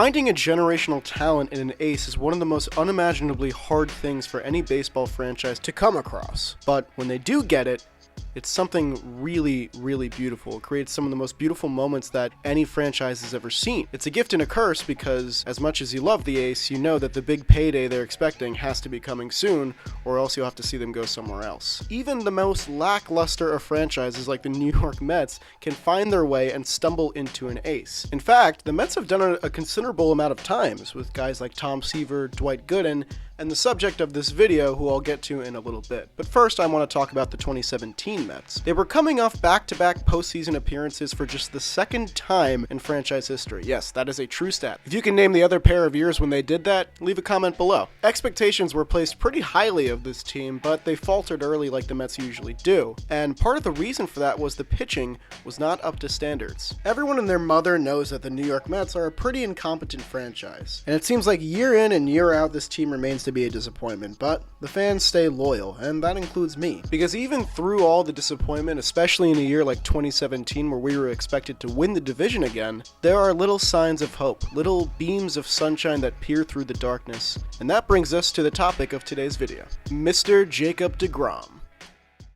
Finding a generational talent in an ace is one of the most unimaginably hard things for any baseball franchise to come across. But when they do get it, it's something really, really beautiful. It creates some of the most beautiful moments that any franchise has ever seen. It's a gift and a curse because as much as you love the ace, you know that the big payday they're expecting has to be coming soon, or else you'll have to see them go somewhere else. Even the most lackluster of franchises like the New York Mets can find their way and stumble into an ace. In fact, the Mets have done it a considerable amount of times with guys like Tom Seaver, Dwight Gooden, and the subject of this video, who I'll get to in a little bit. But first, I want to talk about the 2017 Mets. They were coming off back-to-back postseason appearances for just the second time in franchise history. Yes, that is a true stat. If you can name the other pair of years when they did that, leave a comment below. Expectations were placed pretty highly of this team, but they faltered early like the Mets usually do. And part of the reason for that was the pitching was not up to standards. Everyone and their mother knows that the New York Mets are a pretty incompetent franchise. And it seems like year in and year out, this team remains to be a disappointment, but the fans stay loyal, and that includes me. Because even through all the disappointment, especially in a year like 2017 where we were expected to win the division again, there are little signs of hope, little beams of sunshine that peer through the darkness. And that brings us to the topic of today's video, Mr. Jacob deGrom.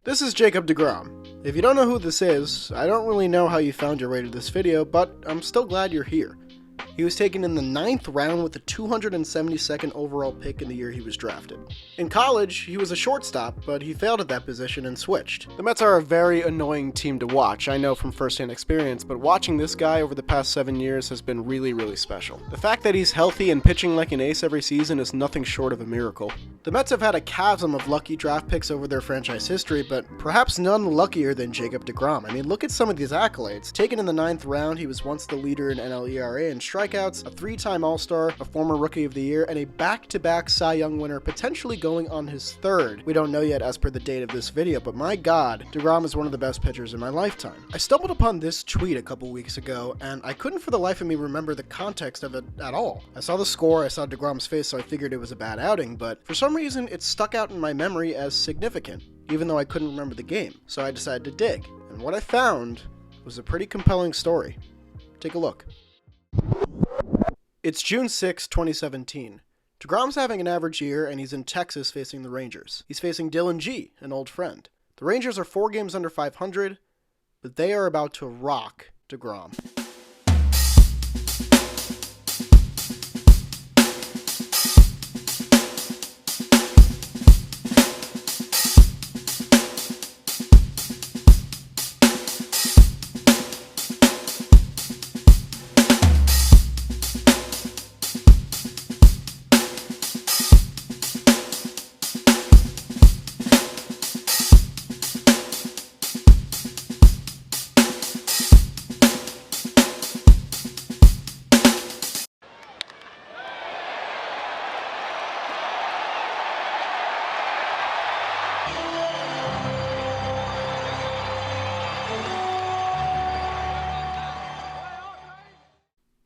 This is Jacob deGrom. If you don't know who this is, I don't really know how you found your way to this video, but I'm still glad you're here. He was taken in the 9th round with the 272nd overall pick in the year he was drafted. In college, he was a shortstop, but he failed at that position and switched. The Mets are a very annoying team to watch, I know from firsthand experience, but watching this guy over the past 7 years has been really, really special. The fact that he's healthy and pitching like an ace every season is nothing short of a miracle. The Mets have had a chasm of lucky draft picks over their franchise history, but perhaps none luckier than Jacob deGrom. I mean, look at some of these accolades. Taken in the 9th round, he was once the leader in NL ERA and strikeouts, a 3-time All-Star, a former Rookie of the Year, and a back-to-back Cy Young winner, potentially going on his 3rd. We don't know yet as per the date of this video, but my god, deGrom is one of the best pitchers in my lifetime. I stumbled upon this tweet a couple weeks ago, and I couldn't for the life of me remember the context of it at all. I saw the score, I saw deGrom's face, so I figured it was a bad outing, but for some reason it stuck out in my memory as significant, even though I couldn't remember the game. So I decided to dig, and what I found was a pretty compelling story. Take a look. It's June 6, 2017. deGrom's having an average year, and he's in Texas facing the Rangers. He's facing Dylan G, an old friend. The Rangers are 4 games under 500, but they are about to rock deGrom.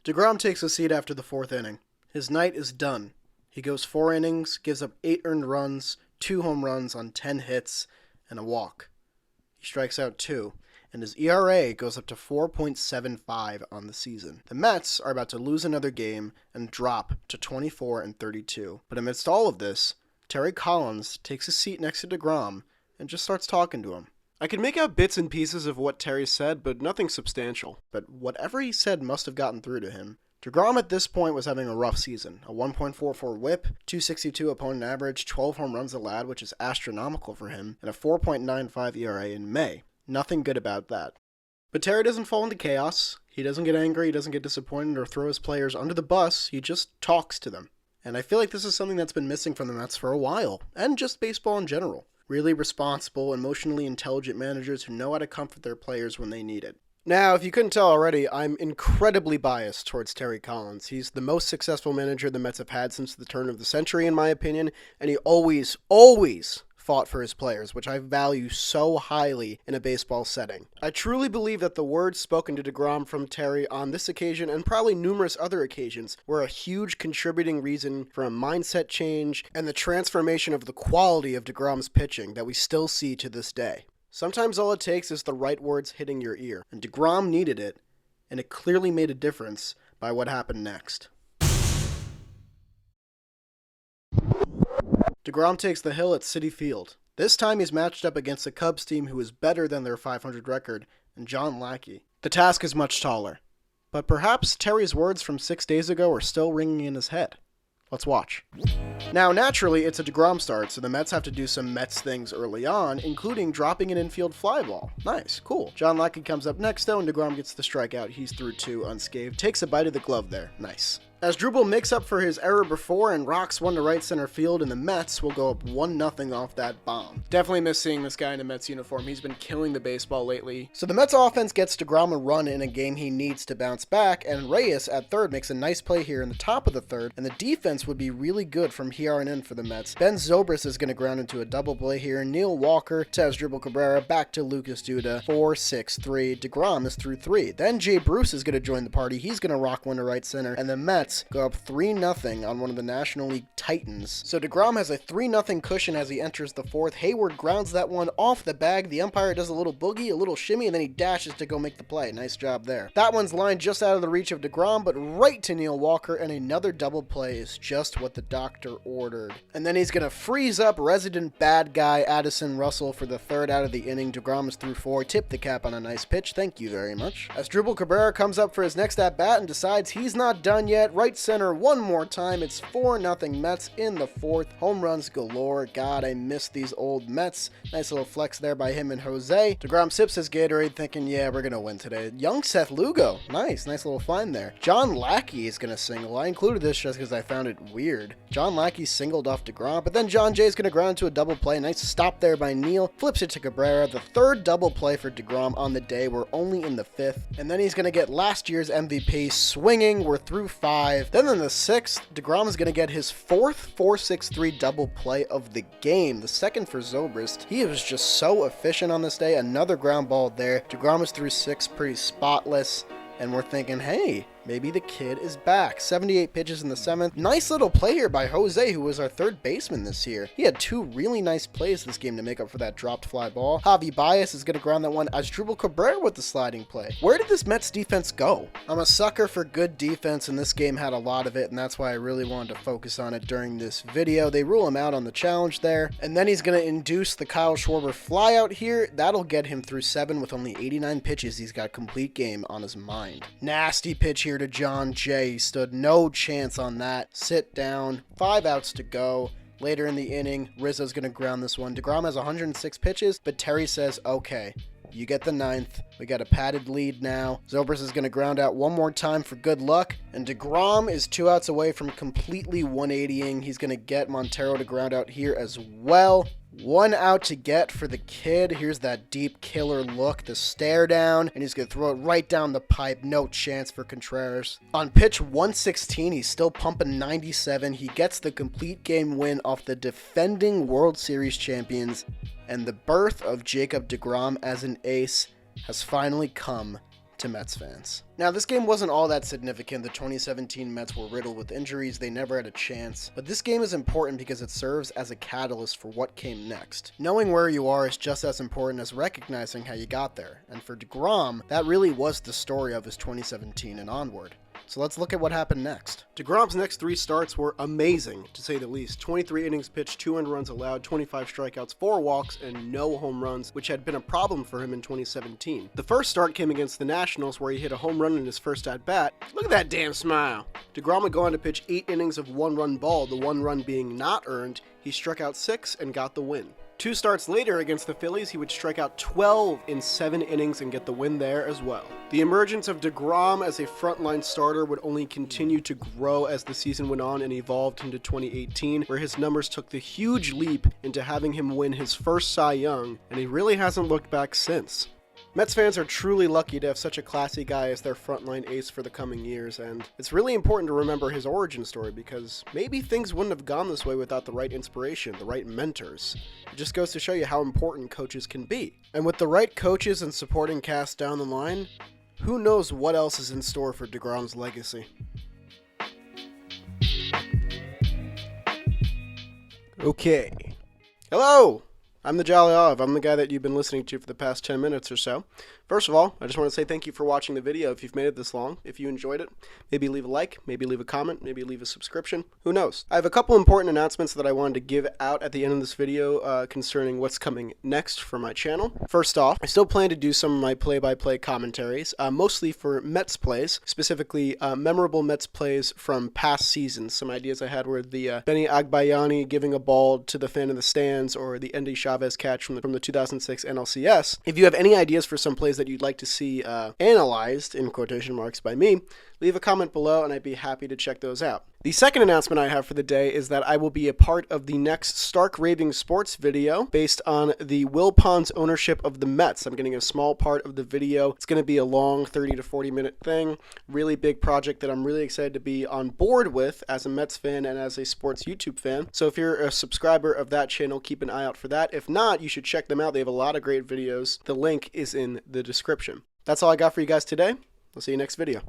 deGrom takes a seat after the 4th inning. His night is done. He goes 4 innings, gives up 8 earned runs, 2 home runs on 10 hits, and a walk. He strikes out 2, and his ERA goes up to 4.75 on the season. The Mets are about to lose another game and drop to 24-32. But amidst all of this, Terry Collins takes a seat next to deGrom and just starts talking to him. I can make out bits and pieces of what Terry said, but nothing substantial. But whatever he said must have gotten through to him. deGrom at this point was having a rough season. A 1.44 whip, 262 opponent average, 12 home runs allowed, which is astronomical for him, and a 4.95 ERA in May. Nothing good about that. But Terry doesn't fall into chaos. He doesn't get angry, he doesn't get disappointed or throw his players under the bus, he just talks to them. And I feel like this is something that's been missing from the Mets for a while, and just baseball in general. Really responsible, emotionally intelligent managers who know how to comfort their players when they need it. Now, if you couldn't tell already, I'm incredibly biased towards Terry Collins. He's the most successful manager the Mets have had since the turn of the century, in my opinion, and he always fought for his players, which I value so highly in a baseball setting. I truly believe that the words spoken to deGrom from Terry on this occasion, and probably numerous other occasions, were a huge contributing reason for a mindset change and the transformation of the quality of deGrom's pitching that we still see to this day. Sometimes all it takes is the right words hitting your ear, and deGrom needed it, and it clearly made a difference by what happened next. deGrom takes the hill at Citi Field. This time he's matched up against a Cubs team who is better than their .500 record, and John Lackey. The task is much taller, but perhaps Terry's words from 6 days ago are still ringing in his head. Let's watch. Now, naturally, it's a deGrom start, so the Mets have to do some Mets things early on, including dropping an infield fly ball. Nice, cool. John Lackey comes up next, though, and deGrom gets the strikeout. He's through 2 unscathed. Takes a bite of the glove there. Nice. As Drupal makes up for his error before and rocks one to right center field, and the Mets will go up 1-0 off that bomb. Definitely miss seeing this guy in a Mets uniform. He's been killing the baseball lately. So the Mets offense gets deGrom a run in a game he needs to bounce back, and Reyes at third makes a nice play here in the top of the third, and the defense would be really good from here on in for the Mets. Ben Zobrist is going to ground into a double play here. Neil Walker to Asdrubal Cabrera, back to Lucas Duda, 4-6-3. deGrom is through 3. Then Jay Bruce is going to join the party. He's going to rock one to right center, and the Mets go up 3-0 on one of the National League Titans. So deGrom has a 3-0 cushion as he enters the fourth. Hayward grounds that one off the bag. The umpire does a little boogie, a little shimmy, and then he dashes to go make the play. Nice job there. That one's lined just out of the reach of deGrom, but right to Neil Walker, and another double play is just what the doctor ordered. And then he's going to freeze up resident bad guy Addison Russell for the third out of the inning. deGrom is through 4. Tip the cap on a nice pitch. Thank you very much. Asdrubal Cabrera comes up for his next at-bat and decides he's not done yet. Right center one more time. It's 4-0 Mets in the fourth. Home runs galore. God, I miss these old Mets. Nice little flex there by him and Jose. deGrom sips his Gatorade thinking, yeah, we're going to win today. Young Seth Lugo. Nice little find there. John Lackey is going to single. I included this just because I found it weird. John Lackey singled off deGrom, but then John Jay's going to ground to a double play. Nice stop there by Neil. Flips it to Cabrera. The third double play for deGrom on the day. We're only in the fifth. And then he's going to get last year's MVP swinging. We're through 5. Then in the 6th, deGrom is going to get his 4th 4-6-3 double play of the game. The second for Zobrist. He was just so efficient on this day. Another ground ball there. deGrom is through 6, pretty spotless. And we're thinking, hey, maybe the kid is back. 78 pitches in the 7th. Nice little play here by Jose, who was our third baseman this year. He had 2 really nice plays this game to make up for that dropped fly ball. Javi Baez is going to ground that one. Asdrubal Cabrera with the sliding play. Where did this Mets defense go? I'm a sucker for good defense, and this game had a lot of it, and that's why I really wanted to focus on it during this video. They rule him out on the challenge there, and then he's going to induce the Kyle Schwarber flyout here. That'll get him through 7 with only 89 pitches. He's got complete game on his mind. Nasty pitch here to John Jay. He stood no chance on that. Sit down. 5 outs to go. Later in the inning, Rizzo's going to ground this one. deGrom has 106 pitches, but Terry says, okay, you get the 9th. We got a padded lead now. Zobrist is going to ground out one more time for good luck. And deGrom is 2 outs away from completely 180ing. He's going to get Montero to ground out here as well. 1 out to get for the kid. Here's that deep killer look, the stare down, and he's going to throw it right down the pipe. No chance for Contreras. On pitch 116, he's still pumping 97. He gets the complete game win off the defending World Series champions, and the birth of Jacob deGrom as an ace has finally come to Mets fans. Now, this game wasn't all that significant. The 2017 Mets were riddled with injuries. They never had a chance. But this game is important because it serves as a catalyst for what came next. Knowing where you are is just as important as recognizing how you got there. And for deGrom, that really was the story of his 2017 and onward. So let's look at what happened next. deGrom's next 3 starts were amazing, to say the least. 23 innings pitched, 2 earned runs allowed, 25 strikeouts, 4 walks, and no home runs, which had been a problem for him in 2017. The first start came against the Nationals, where he hit a home run in his first at-bat. Look at that damn smile. deGrom would go on to pitch 8 innings of 1-run ball, the 1 run being not earned. He struck out 6 and got the win. 2 starts later against the Phillies, he would strike out 12 in 7 innings and get the win there as well. The emergence of deGrom as a frontline starter would only continue to grow as the season went on and evolved into 2018, where his numbers took the huge leap into having him win his first Cy Young, and he really hasn't looked back since. Mets fans are truly lucky to have such a classy guy as their frontline ace for the coming years, and it's really important to remember his origin story because maybe things wouldn't have gone this way without the right inspiration, the right mentors. It just goes to show you how important coaches can be. And with the right coaches and supporting cast down the line, who knows what else is in store for deGrom's legacy. Okay. Hello! I'm the Jolly Olive. I'm the guy that you've been listening to for the past 10 minutes or so. First of all, I just want to say thank you for watching the video if you've made it this long. If you enjoyed it, maybe leave a like, maybe leave a comment, maybe leave a subscription. Who knows? I have a couple important announcements that I wanted to give out at the end of this video concerning what's coming next for my channel. First off, I still plan to do some of my play-by-play commentaries, mostly for Mets plays, specifically memorable Mets plays from past seasons. Some ideas I had were the Benny Agbayani giving a ball to the fan in the stands, or the Endy Chavez catch from the 2006 NLCS. If you have any ideas for some plays that you'd like to see analyzed, in quotation marks, by me, leave a comment below and I'd be happy to check those out. The second announcement I have for the day is that I will be a part of the next Stark Raving Sports video based on the Wilpons ownership of the Mets. I'm getting a small part of the video. It's going to be a long 30 to 40 minute thing. Really big project that I'm really excited to be on board with as a Mets fan and as a sports YouTube fan. So if you're a subscriber of that channel, keep an eye out for that. If not, you should check them out. They have a lot of great videos. The link is in the description. That's all I got for you guys today. I'll see you next video.